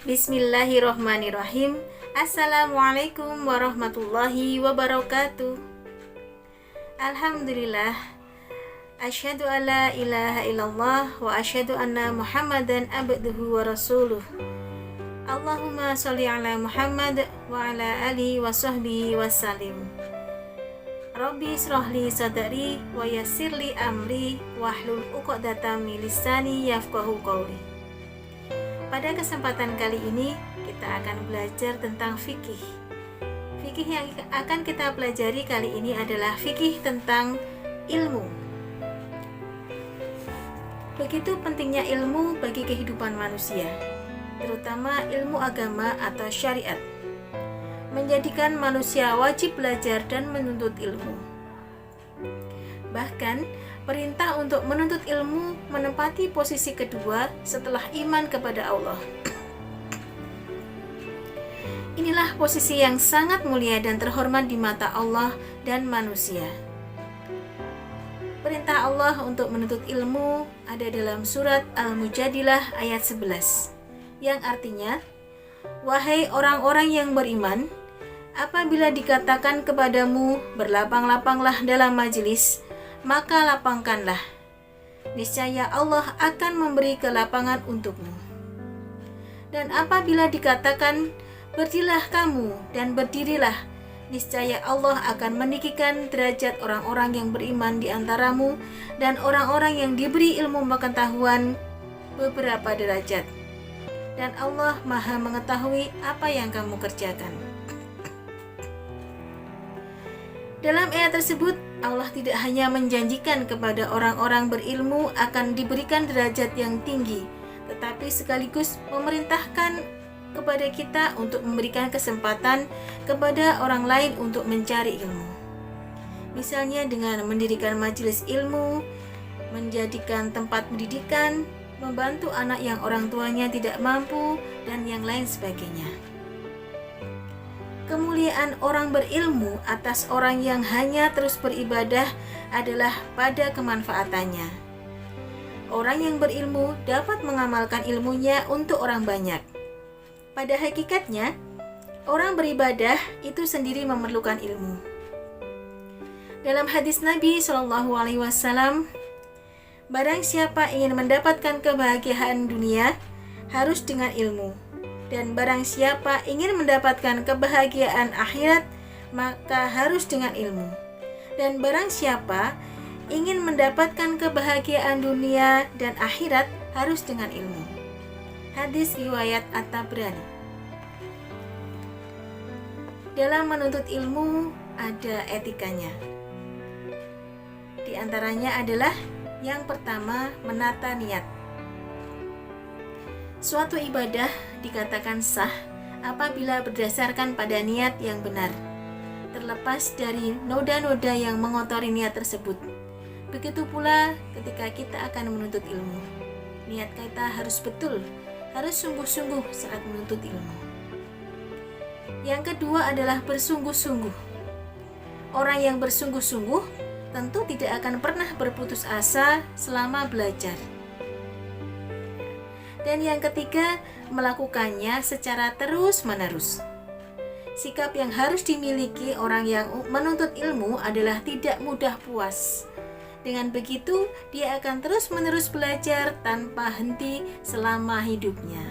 Bismillahirrohmanirrohim. Assalamualaikum warahmatullahi wabarakatuh. Alhamdulillah. Asyhadu alla ilaha illallah wa asyhadu anna Muhammadan abduhu wa rasuluh. Allahumma sholli ala Muhammad wa ala alihi wa sahbihi wa salim. Rabbi shrahli sadri wa yassirli amri wahlul 'uqdatam min lisani yafqahu qawli. Pada kesempatan kali ini kita akan belajar tentang fikih. Fikih yang akan kita pelajari kali ini adalah fikih tentang ilmu. Begitu pentingnya ilmu bagi kehidupan manusia, terutama ilmu agama atau syariat, menjadikan manusia wajib belajar dan menuntut ilmu. Bahkan, perintah untuk menuntut ilmu menempati posisi kedua setelah iman kepada Allah. Inilah posisi yang sangat mulia dan terhormat di mata Allah dan manusia. Perintah Allah untuk menuntut ilmu ada dalam surat Al-Mujadilah ayat 11, yang artinya, "Wahai orang-orang yang beriman, apabila dikatakan kepadamu berlapang-lapanglah dalam majelis, maka lapangkanlah. Niscaya Allah akan memberi kelapangan untukmu. Dan apabila dikatakan berdirilah kamu dan berdirilah, niscaya Allah akan meninggikan derajat orang-orang yang beriman di antaramu dan orang-orang yang diberi ilmu pengetahuan beberapa derajat. Dan Allah Maha mengetahui apa yang kamu kerjakan." Dalam ayat tersebut, Allah tidak hanya menjanjikan kepada orang-orang berilmu akan diberikan derajat yang tinggi, tetapi sekaligus memerintahkan kepada kita untuk memberikan kesempatan kepada orang lain untuk mencari ilmu. Misalnya dengan mendirikan majelis ilmu, menjadikan tempat pendidikan, membantu anak yang orang tuanya tidak mampu, dan yang lain sebagainya. Kemuliaan orang berilmu atas orang yang hanya terus beribadah adalah pada kemanfaatannya. Orang yang berilmu dapat mengamalkan ilmunya untuk orang banyak. Pada hakikatnya, orang beribadah itu sendiri memerlukan ilmu. Dalam hadis Nabi SAW, barang siapa ingin mendapatkan kebahagiaan dunia, harus dengan ilmu. Dan barang siapa ingin mendapatkan kebahagiaan akhirat, maka harus dengan ilmu. Dan barang siapa ingin mendapatkan kebahagiaan dunia dan akhirat, harus dengan ilmu. Hadis riwayat At-Tabrani. Dalam menuntut ilmu ada etikanya. Di antaranya adalah yang pertama, menata niat. Suatu ibadah dikatakan sah apabila berdasarkan pada niat yang benar, terlepas dari noda-noda yang mengotori niat tersebut. Begitu pula ketika kita akan menuntut ilmu. Niat kita harus betul, harus sungguh-sungguh saat menuntut ilmu. Yang kedua adalah bersungguh-sungguh. Orang yang bersungguh-sungguh tentu tidak akan pernah berputus asa selama belajar. Dan yang ketiga, melakukannya secara terus-menerus. Sikap yang harus dimiliki orang yang menuntut ilmu adalah tidak mudah puas. Dengan begitu, dia akan terus-menerus belajar tanpa henti selama hidupnya.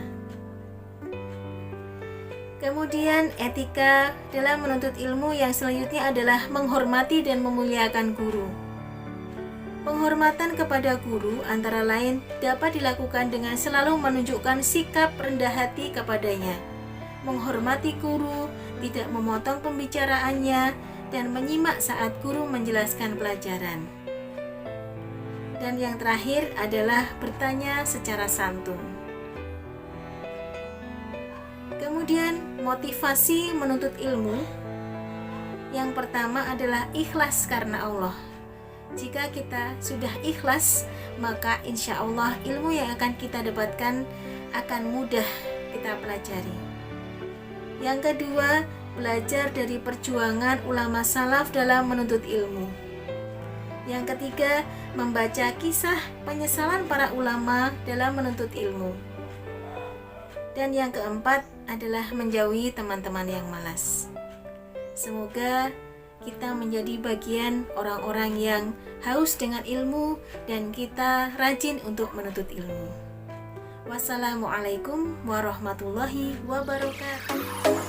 Kemudian, etika dalam menuntut ilmu yang selanjutnya adalah menghormati dan memuliakan guru. Penghormatan kepada guru antara lain dapat dilakukan dengan selalu menunjukkan sikap rendah hati kepadanya, menghormati guru, tidak memotong pembicaraannya, dan menyimak saat guru menjelaskan pelajaran. Dan yang terakhir adalah bertanya secara santun. Kemudian motivasi menuntut ilmu. Yang pertama adalah ikhlas karena Allah. Jika kita sudah ikhlas, maka insya Allah ilmu yang akan kita dapatkan akan mudah kita pelajari. Yang kedua, belajar dari perjuangan ulama salaf dalam menuntut ilmu. Yang ketiga, membaca kisah penyesalan para ulama dalam menuntut ilmu. Dan yang keempat adalah menjauhi teman-teman yang malas. Semoga kita menjadi bagian orang-orang yang haus dengan ilmu dan kita rajin untuk menuntut ilmu. Wassalamualaikum warahmatullahi wabarakatuh.